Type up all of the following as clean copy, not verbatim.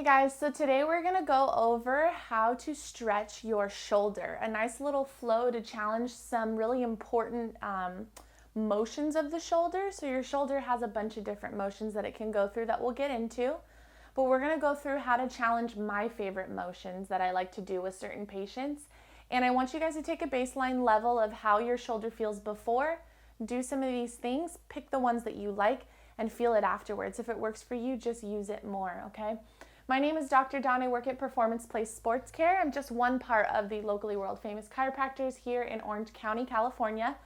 Hey guys, so today we're going to go over how to stretch your shoulder. A nice little flow to challenge some really important motions of the shoulder. So your shoulder has a bunch of different motions that it can go through that we'll get into. But we're going to go through how to challenge my favorite motions that I like to do with certain patients. And I want you guys to take a baseline level of how your shoulder feels before. Do some of these things, pick the ones that you like, and feel it afterwards. If it works for you, just use it more, okay? My name is Dr. Dawn. I work at Performance Place Sports Care. I'm just one part of the locally world famous chiropractors here in Orange County, California.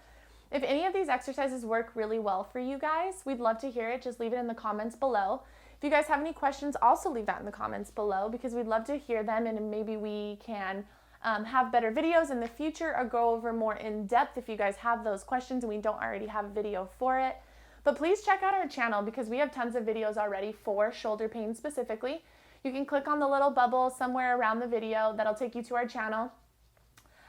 If any of these exercises work really well for you guys, we'd love to hear it. Just leave it in the comments below. If you guys have any questions, also leave that in the comments below because we'd love to hear them, and maybe we can have better videos in the future or go over more in depth if you guys have those questions and we don't already have a video for it. But please check out our channel because we have tons of videos already for shoulder pain specifically. You can click on the little bubble somewhere around the video that'll take you to our channel.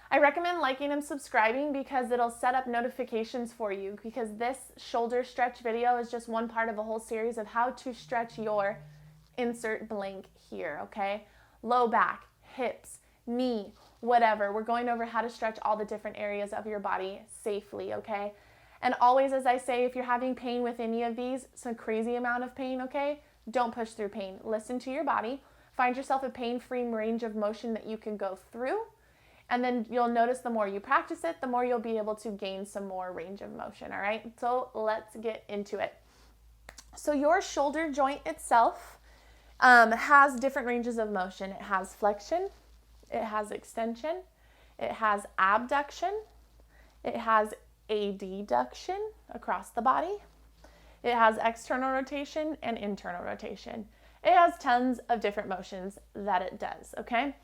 I recommend liking and subscribing because it'll set up notifications for you, because this shoulder stretch video is just one part of a whole series of how to stretch your insert blank here, okay? Low back, hips, knee, whatever. We're going over how to stretch all the different areas of your body safely, okay? And always, as I say, if you're having pain with any of these, some crazy amount of pain, okay? Don't push through pain. Listen to your body. Find yourself a pain-free range of motion that you can go through. And then you'll notice the more you practice it, the more you'll be able to gain some more range of motion, all right? So let's get into it. So your shoulder joint itself has different ranges of motion. It has flexion, it has extension, it has abduction, it has adduction across the body. It has external rotation and internal rotation. It has tons of different motions that it does, okay?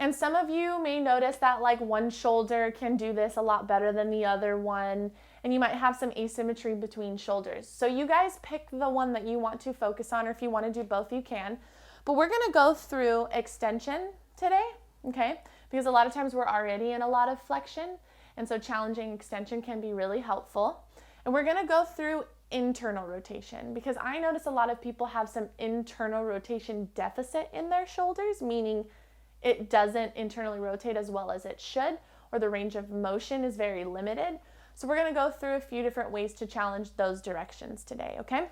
And some of you may notice that like one shoulder can do this a lot better than the other one, and you might have some asymmetry between shoulders. So you guys pick the one that you want to focus on, or if you want to do both, you can. But we're gonna go through extension today, okay? Because a lot of times we're already in a lot of flexion, and so challenging extension can be really helpful. And we're gonna go through internal rotation because I notice a lot of people have some internal rotation deficit in their shoulders, meaning it doesn't internally rotate as well as it should, or the range of motion is very limited. So we're gonna go through a few different ways to challenge those directions today, okay?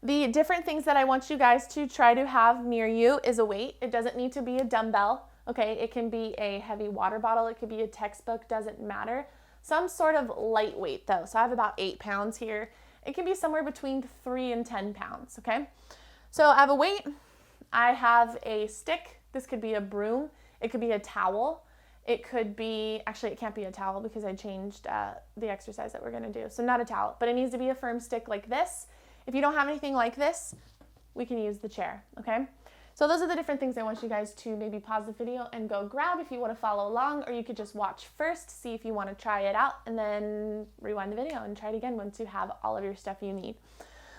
The different things that I want you guys to try to have near you is a weight. It doesn't need to be a dumbbell, okay? It can be a heavy water bottle, it could be a textbook, doesn't matter. Some sort of lightweight though. So I have about 8 pounds here. It can be somewhere between 3 and 10 pounds, okay? So I have a weight, I have a stick. This could be a broom, it could be a towel. It could be, actually it can't be a towel because I changed the exercise that we're gonna do. So not a towel, but it needs to be a firm stick like this. If you don't have anything like this, we can use the chair, okay? So those are the different things I want you guys to maybe pause the video and go grab if you want to follow along, or you could just watch first, see if you want to try it out, and then rewind the video and try it again once you have all of your stuff you need.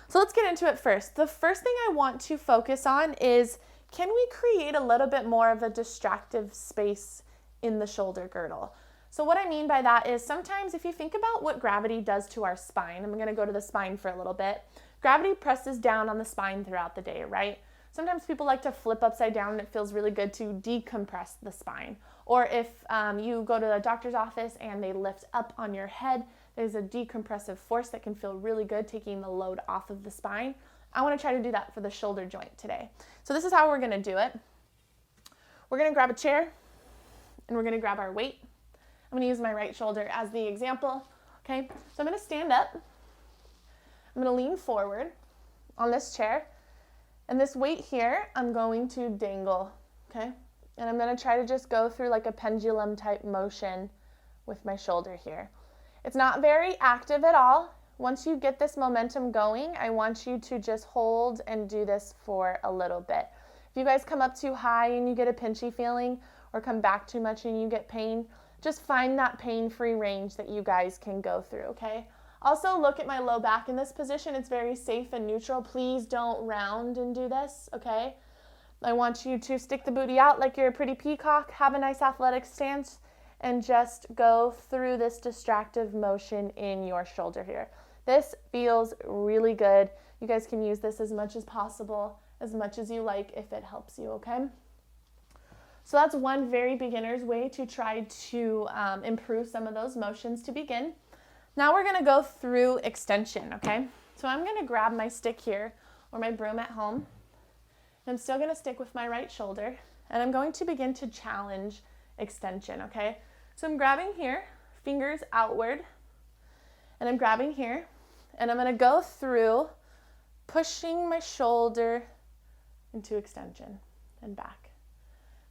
So let's get into it first. The first thing I want to focus on is, can we create a little bit more of a distractive space in the shoulder girdle? So what I mean by that is sometimes if you think about what gravity does to our spine, I'm going to go to the spine for a little bit. Gravity presses down on the spine throughout the day, right? Sometimes people like to flip upside down and it feels really good to decompress the spine. Or if you go to the doctor's office and they lift up on your head, there's a decompressive force that can feel really good taking the load off of the spine. I want to try to do that for the shoulder joint today. So this is how we're going to do it. We're going to grab a chair and we're going to grab our weight. I'm going to use my right shoulder as the example, okay? So I'm going to stand up. I'm going to lean forward on this chair. And this weight here, I'm going to dangle, okay? And I'm gonna try to just go through like a pendulum type motion with my shoulder here. It's not very active at all. Once you get this momentum going, I want you to just hold and do this for a little bit. If you guys come up too high and you get a pinchy feeling, or come back too much and you get pain, just find that pain-free range that you guys can go through, okay? Also, look at my low back in this position. It's very safe and neutral. Please don't round and do this, okay? I want you to stick the booty out like you're a pretty peacock, have a nice athletic stance, and just go through this distractive motion in your shoulder here. This feels really good. You guys can use this as much as possible as much as you like if it helps you, okay? So that's one very beginner's way to try to improve some of those motions to begin. Now we're gonna go through extension, okay? So I'm gonna grab my stick here or my broom at home. I'm still gonna stick with my right shoulder and I'm going to begin to challenge extension, okay? So I'm grabbing here, fingers outward, and I'm grabbing here, and I'm gonna go through pushing my shoulder into extension and back,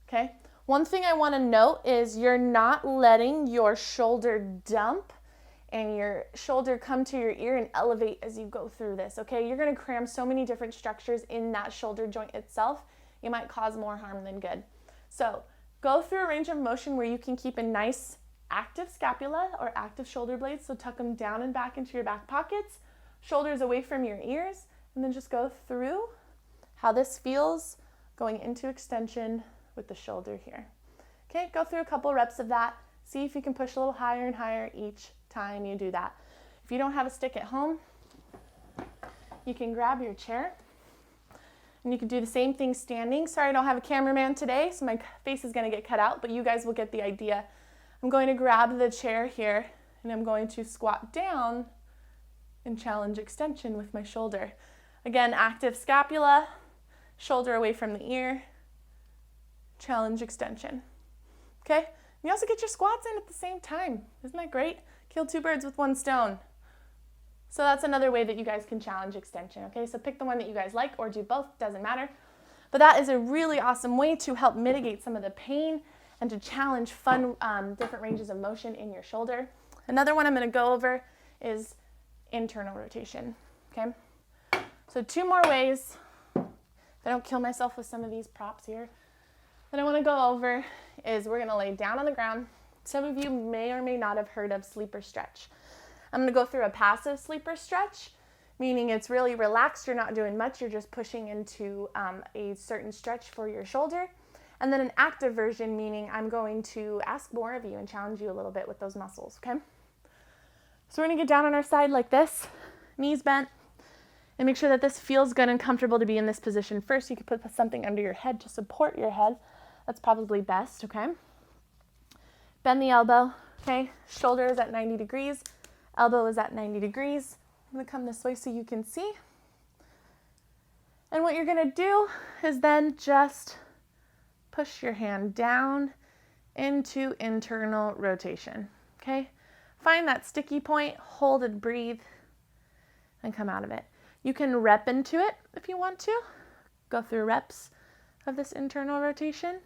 okay? One thing I wanna note is you're not letting your shoulder dump and your shoulder come to your ear and elevate as you go through this, okay? You're gonna cram so many different structures in that shoulder joint itself, you might cause more harm than good. So go through a range of motion where you can keep a nice active scapula or active shoulder blades, so tuck them down and back into your back pockets, shoulders away from your ears, and then just go through how this feels going into extension with the shoulder here. Okay, go through a couple reps of that. See if you can push a little higher and higher each time you do that. If you don't have a stick at home, you can grab your chair and you can do the same thing standing. Sorry, I don't have a cameraman today, so my face is gonna get cut out, but you guys will get the idea. I'm going to grab the chair here and I'm going to squat down and challenge extension with my shoulder. Again, active scapula, shoulder away from the ear, challenge extension. Okay? You also get your squats in at the same time. Isn't that great? Kill two birds with one stone. So that's another way that you guys can challenge extension, okay? So pick the one that you guys like or do both, doesn't matter. But that is a really awesome way to help mitigate some of the pain and to challenge fun, different ranges of motion in your shoulder. Another one I'm gonna go over is internal rotation, okay? So two more ways, if I don't kill myself with some of these props here, that I wanna go over is we're gonna lay down on the ground. Some of you may or may not have heard of sleeper stretch. I'm gonna go through a passive sleeper stretch, meaning it's really relaxed, you're not doing much, you're just pushing into a certain stretch for your shoulder. And then an active version, meaning I'm going to ask more of you and challenge you a little bit with those muscles, okay? So we're gonna get down on our side like this, knees bent, and make sure that this feels good and comfortable to be in this position. First, you could put something under your head to support your head. That's probably best, okay? Bend the elbow, okay? Shoulder is at 90 degrees, elbow is at 90 degrees. I'm gonna come this way so you can see. And what you're gonna do is then just push your hand down into internal rotation, okay? Find that sticky point, hold it, breathe, and come out of it. You can rep into it if you want to. Go through reps of this internal rotation.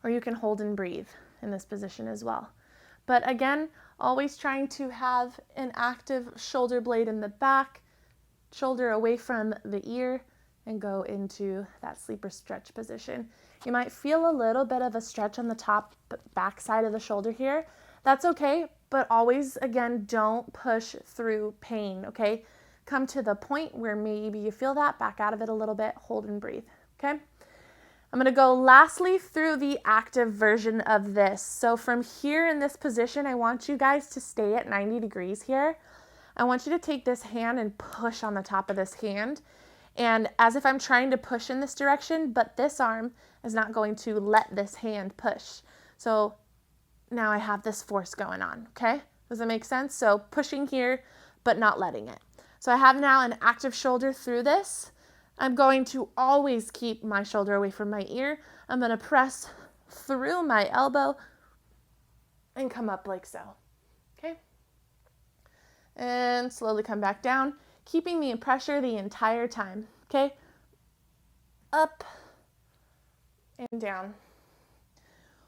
Or you can hold and breathe in this position as well. But again, always trying to have an active shoulder blade in the back, shoulder away from the ear, and go into that sleeper stretch position. You might feel a little bit of a stretch on the top back side of the shoulder here. That's okay, but always, again, don't push through pain, okay? Come to the point where maybe you feel that, back out of it a little bit, hold and breathe, okay? I'm gonna go lastly through the active version of this. So from here in this position, I want you guys to stay at 90 degrees here. I want you to take this hand and push on the top of this hand. And as if I'm trying to push in this direction, but this arm is not going to let this hand push. So now I have this force going on, okay? Does that make sense? So pushing here, but not letting it. So I have now an active shoulder through this. I'm going to always keep my shoulder away from my ear. I'm gonna press through my elbow and come up like so, okay? And slowly come back down, keeping the pressure the entire time, okay? Up and down.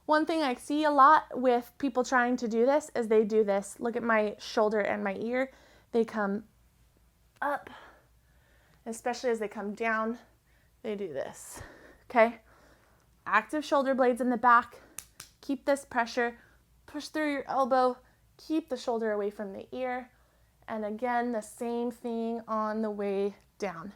One thing I see a lot with people trying to do this is they do this. Look at my shoulder and my ear. They come up, especially as they come down, they do this, okay? Active shoulder blades in the back. Keep this pressure. Push through your elbow. Keep the shoulder away from the ear. And again, the same thing on the way down.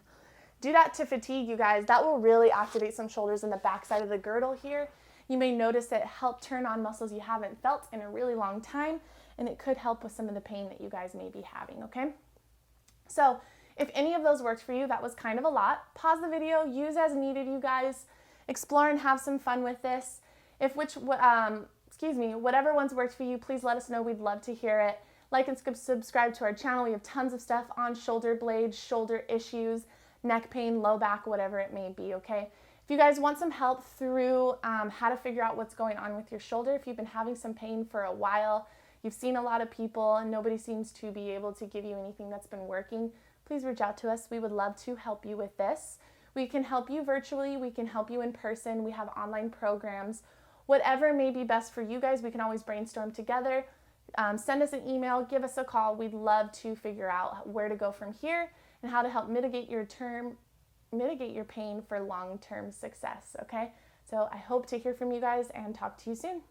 Do that to fatigue, you guys. That will really activate some shoulders in the back side of the girdle here. You may notice it helped turn on muscles you haven't felt in a really long time, and it could help with some of the pain that you guys may be having, okay? So If any of those worked for you, that was kind of a lot. Pause the video, use as needed, you guys. Explore and have some fun with this. If whatever ones worked for you, please let us know. We'd love to hear it. Like and subscribe to our channel. We have tons of stuff on shoulder blades, shoulder issues, neck pain, low back, whatever it may be, okay? If you guys want some help through how to figure out what's going on with your shoulder, if you've been having some pain for a while, you've seen a lot of people and nobody seems to be able to give you anything that's been working, please reach out to us. We would love to help you with this. We can help you virtually. We can help you in person. We have online programs. Whatever may be best for you guys, we can always brainstorm together. Send us an email, give us a call. We'd love to figure out where to go from here and how to help mitigate your pain for long-term success, okay? So I hope to hear from you guys and talk to you soon.